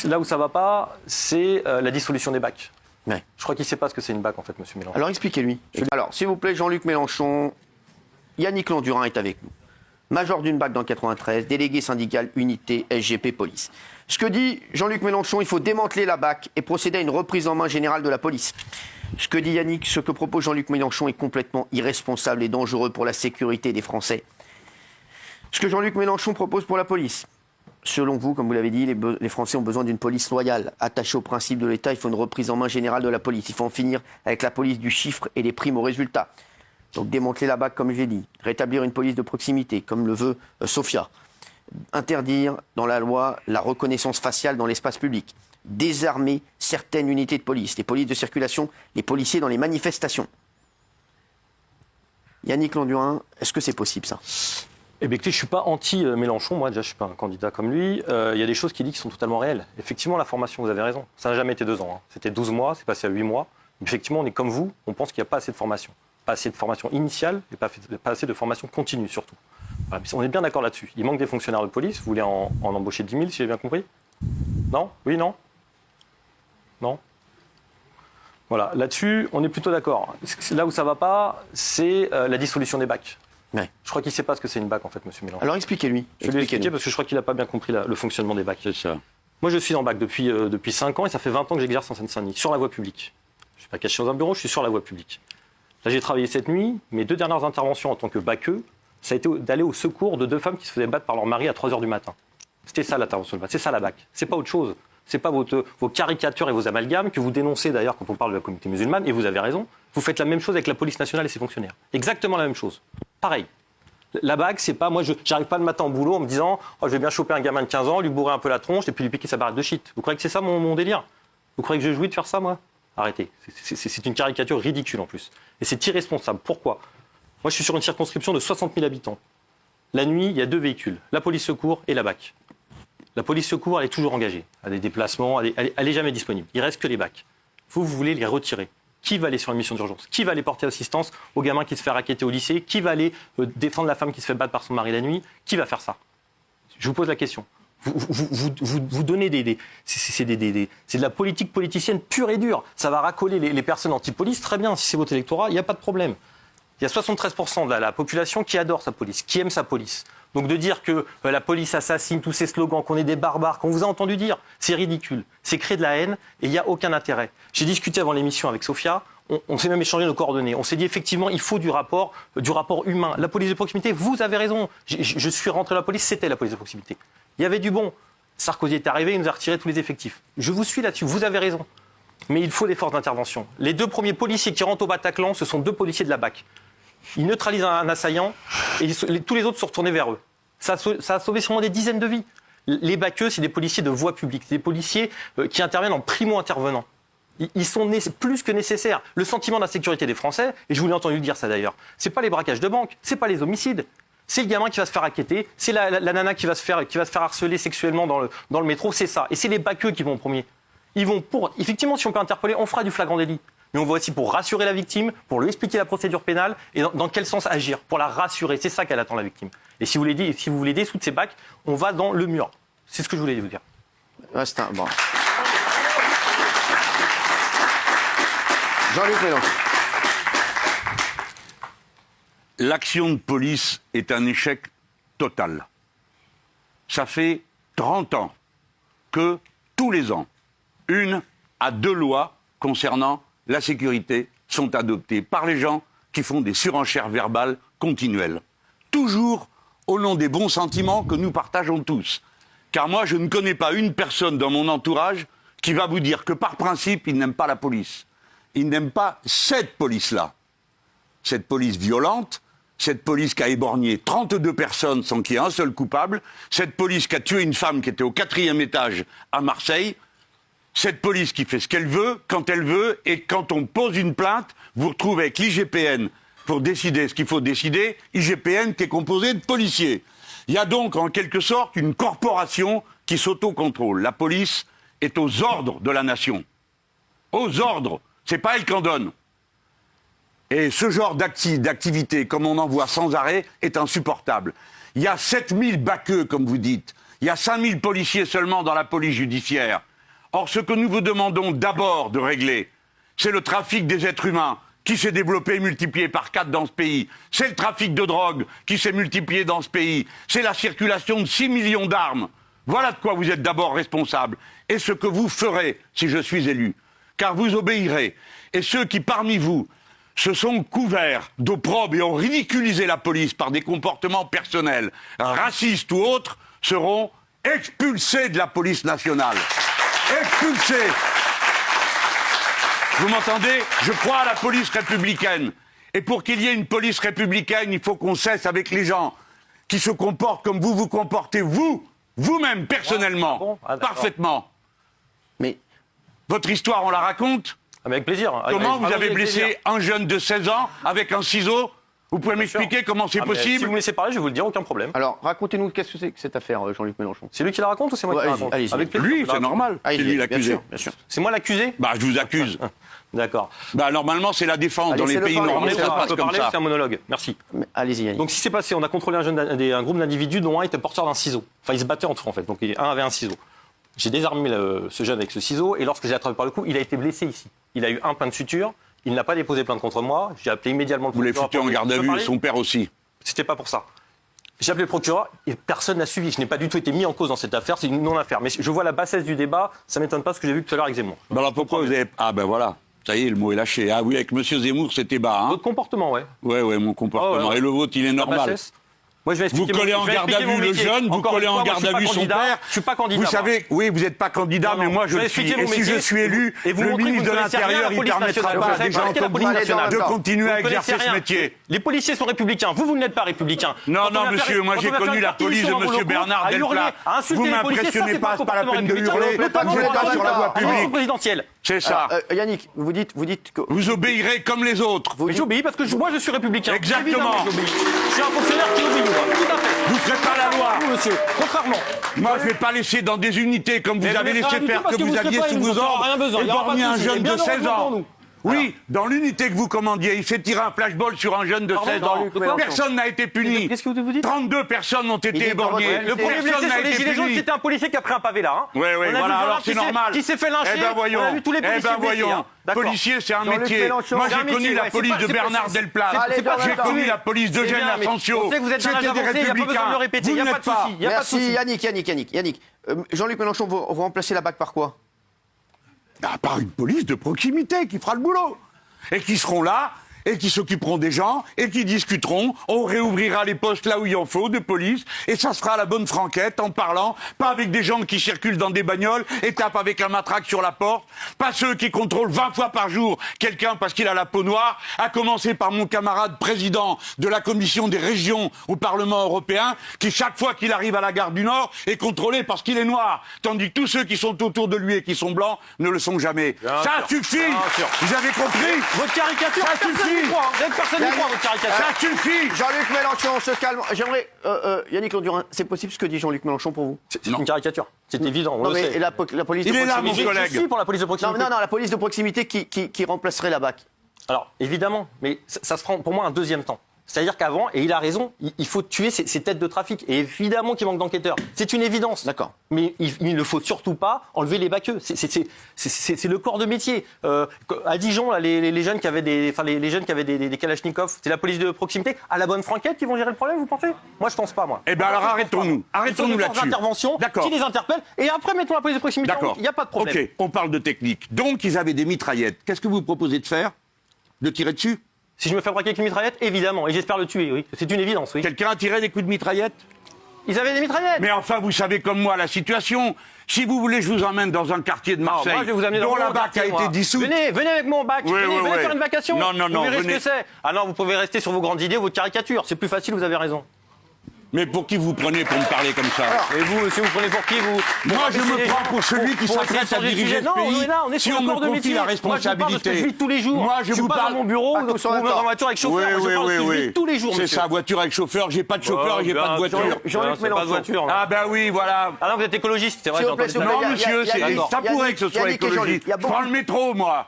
Là où ça va pas, c'est la dissolution des BAC. Ouais. Je crois qu'il ne sait pas ce que c'est une BAC, en fait, monsieur Mélenchon. Alors expliquez-lui. Alors, s'il vous plaît, Jean-Luc Mélenchon, Yannick Landurin est avec nous. Major d'une BAC dans 93, délégué syndical Unité SGP Police. Ce que dit Jean-Luc Mélenchon, il faut démanteler la BAC et procéder à une reprise en main générale de la police. Ce que dit Yannick, ce que propose Jean-Luc Mélenchon est complètement irresponsable et dangereux pour la sécurité des Français. Ce que Jean-Luc Mélenchon propose pour la police, selon vous, comme vous l'avez dit, les Français ont besoin d'une police loyale, attachée aux principes de l'État. Il faut une reprise en main générale de la police. Il faut en finir avec la police du chiffre et des primes aux résultats. Donc démanteler la BAC, comme j'ai dit, rétablir une police de proximité, comme le veut Sophia, interdire dans la loi la reconnaissance faciale dans l'espace public, désarmer certaines unités de police, les polices de circulation, les policiers dans les manifestations. Yannick Landurin, est-ce que c'est possible ça ? Eh bien, écoutez, je ne suis pas anti-Mélenchon, moi déjà je ne suis pas un candidat comme lui. Il y a des choses qu'il dit qui sont totalement réelles. Effectivement, la formation, vous avez raison, ça n'a jamais été 2 ans. Hein. C'était 12 mois, c'est passé à 8 mois. Effectivement, on est comme vous, on pense qu'il n'y a pas assez de formation. Pas assez de formation initiale et pas assez de formation continue surtout. Voilà. On est bien d'accord là-dessus. Il manque des fonctionnaires de police, vous voulez en embaucher 10 000 si j'ai bien compris ? Non ? Oui, non ? Non ? Voilà, là-dessus, on est plutôt d'accord. Là où ça ne va pas, c'est la dissolution des BAC. Ouais. Je crois qu'il ne sait pas ce que c'est une BAC, en fait, monsieur Mélenchon. Alors expliquez-lui. Je vais lui expliquer parce que je crois qu'il n'a pas bien compris le fonctionnement des BAC. C'est ça. Moi, je suis en BAC depuis 5 ans et ça fait 20 ans que j'exerce en Seine-Saint-Denis, sur la voie publique. Je ne suis pas caché dans un bureau, je suis sur la voie publique. Là, j'ai travaillé cette nuit. Mes 2 dernières interventions en tant que BACeux, ça a été d'aller au secours de 2 femmes qui se faisaient battre par leur mari à 3h du matin. C'était ça l'intervention de BAC, c'est ça la BAC. C'est pas autre chose. C'est pas vos caricatures et vos amalgames que vous dénoncez d'ailleurs quand on parle de la communauté musulmane, et vous avez raison. Vous faites la même chose avec la police nationale et ses fonctionnaires. Exactement la même chose. Pareil. La BAC, c'est pas, moi, j'arrive pas le matin au boulot en me disant oh, je vais bien choper un gamin de 15 ans, lui bourrer un peu la tronche et puis lui piquer sa barrette de shit. Vous croyez que c'est ça mon délire ? Vous croyez que je jouis de faire ça, moi ? Arrêtez. C'est une caricature ridicule en plus. Et c'est irresponsable. Pourquoi ? Moi, je suis sur une circonscription de 60 000 habitants. La nuit, il y a 2 véhicules, la police secours et la BAC. La police secours, elle est toujours engagée. À des déplacements, elle est jamais disponible. Il reste que les BAC. Vous voulez les retirer. Qui va aller sur une mission d'urgence ? Qui va aller porter assistance au gamin qui se fait racketter au lycée ? Qui va aller défendre la femme qui se fait battre par son mari la nuit ? Qui va faire ça ? Je vous pose la question. Vous donnez c'est de la politique politicienne pure et dure. Ça va racoler les personnes anti-police, très bien, si c'est votre électorat, il n'y a pas de problème. Il y a 73% de la population qui adore sa police, qui aime sa police. Donc de dire que la police assassine, tous ces slogans, qu'on est des barbares, qu'on vous a entendu dire, c'est ridicule. C'est créer de la haine et il n'y a aucun intérêt. J'ai discuté avant l'émission avec Sophia, on s'est même échangé nos coordonnées. On s'est dit effectivement, il faut du rapport humain. La police de proximité, vous avez raison. Je suis rentré dans la police, c'était la police de proximité. Il y avait du bon. Sarkozy est arrivé, il nous a retiré tous les effectifs. Je vous suis là-dessus, vous avez raison. Mais il faut des forces d'intervention. Les 2 premiers policiers qui rentrent au Bataclan, ce sont 2 policiers de la BAC. Ils neutralisent un assaillant et tous les autres sont retournés vers eux. Ça a sauvé sûrement des dizaines de vies. Les BACeux, c'est des policiers de voie publique, des policiers qui interviennent en primo-intervenant. Ils sont plus que nécessaires. Le sentiment d'insécurité des Français, et je vous l'ai entendu dire ça d'ailleurs, c'est pas les braquages de banque, c'est pas les homicides. C'est le gamin qui va se faire racketter, c'est la nana qui va se faire harceler sexuellement dans le métro, c'est ça. Et c'est les BACeux qui vont en premier. Ils vont effectivement, si on peut interpeller, on fera du flagrant délit. Mais on va aussi pour rassurer la victime, pour lui expliquer la procédure pénale et dans quel sens agir, pour la rassurer. C'est ça qu'elle attend, la victime. Et si vous voulez dissoudre ces BAC, on va dans le mur. C'est ce que je voulais vous dire. Ouais, bon. Jean-Luc Mélenchon. L'action de police est un échec total. Ça fait 30 ans que, tous les ans, 1 à 2 lois concernant la sécurité sont adoptées par les gens qui font des surenchères verbales continuelles. Toujours au nom des bons sentiments que nous partageons tous. Car moi, je ne connais pas une personne dans mon entourage qui va vous dire que par principe, il n'aime pas la police. Il n'aime pas cette police-là. Cette police violente, cette police qui a éborgné 32 personnes sans qu'il y ait un seul coupable, cette police qui a tué une femme qui était au 4e étage à Marseille, cette police qui fait ce qu'elle veut, quand elle veut, et quand on pose une plainte, vous retrouvez avec l'IGPN pour décider ce qu'il faut décider, IGPN qui est composé de policiers. Il y a donc en quelque sorte une corporation qui s'autocontrôle. La police est aux ordres de la nation. Aux ordres. C'est pas elle qui en donne. Et ce genre d'activité, comme on en voit sans arrêt, est insupportable. Il y a 7000 BACeux, comme vous dites. Il y a 5000 policiers seulement dans la police judiciaire. Or, ce que nous vous demandons d'abord de régler, c'est le trafic des êtres humains qui s'est développé et multiplié par 4 dans ce pays. C'est le trafic de drogue qui s'est multiplié dans ce pays. C'est la circulation de 6 millions d'armes. Voilà de quoi vous êtes d'abord responsable. Et ce que vous ferez si je suis élu. Car vous obéirez. Et ceux qui, parmi vous, se sont couverts d'opprobre et ont ridiculisé la police par des comportements personnels, racistes ou autres, seront expulsés de la police nationale. Expulsés. Vous m'entendez? Je crois à la police républicaine. Et pour qu'il y ait une police républicaine, il faut qu'on cesse avec les gens qui se comportent comme vous vous comportez, vous-même, personnellement, parfaitement. Mais votre histoire, on la raconte? Avec plaisir. Comment vous avez avec blessé plaisir. un jeune de 16 ans avec un ciseau? Vous pouvez m'expliquer comment c'est Si possible? vous me laissez parler, je vais vous le dire, aucun problème. alors, racontez-nous qu'est-ce que c'est que cette affaire, Jean-Luc Mélenchon. C'est lui qui la raconte ou c'est moi Ouais, qui la allez-y, raconte? allez-y. Avec plaisir, Lui, je la c'est raconte. normal. Ah, C'est lui bien l'accusé. sûr, bien sûr. C'est moi l'accusé? Bah, je vous accuse. D'accord. Bah, normalement, c'est la défense. Allez, Dans les c'est le pays parler. normaux, On ça se on passe peut comme parler, ça. c'est un monologue. Merci. Mais allez-y, Yannick. Donc, ce qui s'est passé, on a contrôlé un groupe d'individus dont un était porteur d'un ciseau. Enfin, ils se battaient entre eux, en fait. Donc, un avait un ciseau. J'ai désarmé ce jeune avec ce ciseau, et lorsque j'ai attrapé par le cou, il a été blessé ici. Il a eu un plein de sutures. Il n'a pas déposé plainte contre moi. J'ai appelé immédiatement le Vous les procureur. foutez en garde à vue, et son père aussi. C'était pas pour ça. J'ai appelé le procureur et personne n'a suivi. Je n'ai pas du tout été mis en cause dans cette affaire. C'est une non-affaire. Mais je vois la bassesse du débat. Ça m'étonne pas ce que j'ai vu tout à l'heure avec Zemmour. Bah alors pourquoi vous avez... Ah ben voilà, ça y est, le mot est lâché. Ah oui, avec M. Zemmour, c'était bas, hein? Votre comportement, ouais. Ouais, mon comportement. Ah ouais. Et le vôtre, il est La normal. bassesse. Moi, je vais Vous expliquer collez mon- en je vais garde à expliquer vue mon le métier. jeune, vous Encore collez une en fois, moi, garde je suis à pas vue son candidat. père. Je suis pas candidat. Vous moi. savez, oui, vous n'êtes pas candidat, Non, mais non. moi Je je vais le suis. expliquer Et mon si métier. je suis élu, Et vous le montrez que ministre vous de ne connaissez rien à la l'Intérieur, il police permettra nationale. pas à Vous des gens savez pas comme ce qu'est la vous police nationale. de continuer à Vous connaissez exercer ce rien. métier. Les policiers sont républicains. Vous n'êtes pas républicain. Non, Quand on non, va monsieur, faire- moi quand j'ai on va faire connu une la police de perquisition dans vos monsieur locaux, Bernard à hurler, Delplat. à insulter Vous les policiers, ça, m'impressionnez c'est pas, c'est pas la peine de comportement hurler. républicain. Vous n'êtes pas sur la voie Élection publique. présidentielle. C'est ça. Yannick, vous dites que... Vous obéirez comme les autres. Mais j'obéis parce que moi je suis républicain. Exactement. Évidemment, j'obéis. Je suis un fonctionnaire qui obéit, moi. Tout à fait. Vous ne ferez pas la loi. Vous, monsieur, contrairement. Moi, je ne vais pas laisser dans des unités comme vous Mais avez vous ne laissé ferez rien faire du tout parce que que vous vous aviez serez pas sous élu, vos donc il y aura ordres rien besoin. et Il y aura pas de borgner un souci. jeune Et bien de 16 heureusement pour ans. nous. Oui, dans l'unité que vous commandiez, il s'est tiré un flashball sur un jeune de Pardon, 16 ans. Jean-Luc Mélenchon. Personne n'a été puni. Qu'est-ce que vous dites 32 personnes ont Il été dit dans votre- éborgnées. Le premier blessé Personne sur n'a les été gilets jaunes, puni. c'était un policier qui a pris un pavé là. Hein. Oui, On a vu voilà, Jean-Marc alors c'est qui s'est- normal. Qui s'est fait lyncher. Eh ben voyons. On a vu tous les Eh policiers ben blessés, voyons. hein. D'accord. Policier, c'est un Jean-Luc métier. Mélenchon. Moi, C'est un j'ai connu métier, la ouais, police c'est de pas- Bernard c'est- Delplat. Allez, c'est pas J'ai d'accord. connu la police C'est d'Eugène bien, mais Asensio. on sait que vous êtes un âge C'était des avancé, il n'y a pas besoin de le républicains. répéter, il Vous n'y a pas n'êtes de souci. Il y a pas de Merci souci. Yannick. Jean-Luc Mélenchon, vous remplacez la BAC par quoi? Par une police de proximité qui fera le boulot. Et qui seront là, et qui s'occuperont des gens, et qui discuteront. On réouvrira les postes là où il en faut, de police, et ça se fera à la bonne franquette, en parlant, pas avec des gens qui circulent dans des bagnoles et tapent avec un matraque sur la porte, pas ceux qui contrôlent 20 fois par jour quelqu'un parce qu'il a la peau noire, à commencer par mon camarade président de la commission des régions au Parlement européen, qui chaque fois qu'il arrive à la gare du Nord est contrôlé parce qu'il est noir, tandis que tous ceux qui sont autour de lui et qui sont blancs ne le sont jamais. Bien Ça sûr. suffit. Bien sûr. Vous avez compris? Votre caricature, Ça personne suffit. n'y croit. Vous êtes personne n'y croit, votre caricature. Ça suffit. Jean-Luc Mélenchon, on se calme. J'aimerais... Yannick Landurin, c'est possible ce que dit Jean-Luc Mélenchon pour vous? C'est une caricature. C'est évident, on Non le mais sait. la police Il de est là, proximité... mon collègue. Je suis pour la police de proximité. Non, la police de proximité qui remplacerait la BAC. Alors, évidemment, mais ça se prend pour moi un deuxième temps. C'est-à-dire qu'avant, et il a raison, il faut tuer ces têtes de trafic. Et évidemment qu'il manque d'enquêteurs. C'est une évidence. D'accord. Mais il ne faut surtout pas enlever les baqueux. C'est le corps de métier. À Dijon, là, les jeunes qui avaient les jeunes qui avaient des kalachnikovs, c'est la police de proximité à la bonne franquette qui vont gérer le problème, vous pensez? Moi, je pense pas, moi. Eh ben alors arrêtons-nous. Arrêtons-nous là-dessus. là-dessus. Intervention D'accord. qui les interpelle et après mettons la police de proximité. D'accord. Il n'y a pas de problème. Ok, on parle de technique. Donc ils avaient des mitraillettes. Qu'est-ce que vous proposez de faire? De tirer dessus? Si je me fais braquer avec une mitraillette, évidemment, et j'espère le tuer, oui. C'est une évidence, oui. Quelqu'un a tiré des coups de mitraillette? Ils avaient des mitraillettes. Mais enfin, vous savez comme moi la situation. Si vous voulez, je vous emmène dans un quartier de Non, Marseille moi, je vais vous amener dans dont mon la BAC quartier, a moi. été dissoute. Venez avec mon bac. Oui, venez oui. faire une vacation. Non, non, vous non, verrez venez. ce que c'est. Ah non, vous pouvez rester sur vos grandes idées, vos caricatures. C'est plus facile, vous avez raison. Mais pour qui vous prenez pour me parler comme ça? Et vous, si vous prenez pour qui vous Moi, je rabaissez me les prends gens pour celui qui pour essayer s'apprête de à changer de diriger sujet. ce Non, on pays. est là, on est Si sur on le me corps de confie métier. la Moi, je vous parle de ce que responsabilité. je vis tous les jours. Moi, je suis vous pas parle- dans mon bureau, Ah, tous en ou même dans temps. ma voiture avec chauffeur. Je parle de ce que je vis tous les jours, C'est monsieur. ça, voiture avec chauffeur. J'ai pas de chauffeur et j'ai pas de voiture. Jean-Luc C'est pas de Mélenchon. voiture. Ah ben oui, voilà. Ah non, vous êtes écologiste, c'est vrai. S'il j'ai vous plaît, entendu s'il vous ça. plaît. Non, monsieur, il y a- ça D'accord. pourrait que ce soit Yannick et Jean-Luc, écologique. il y a Je prends le métro, moi.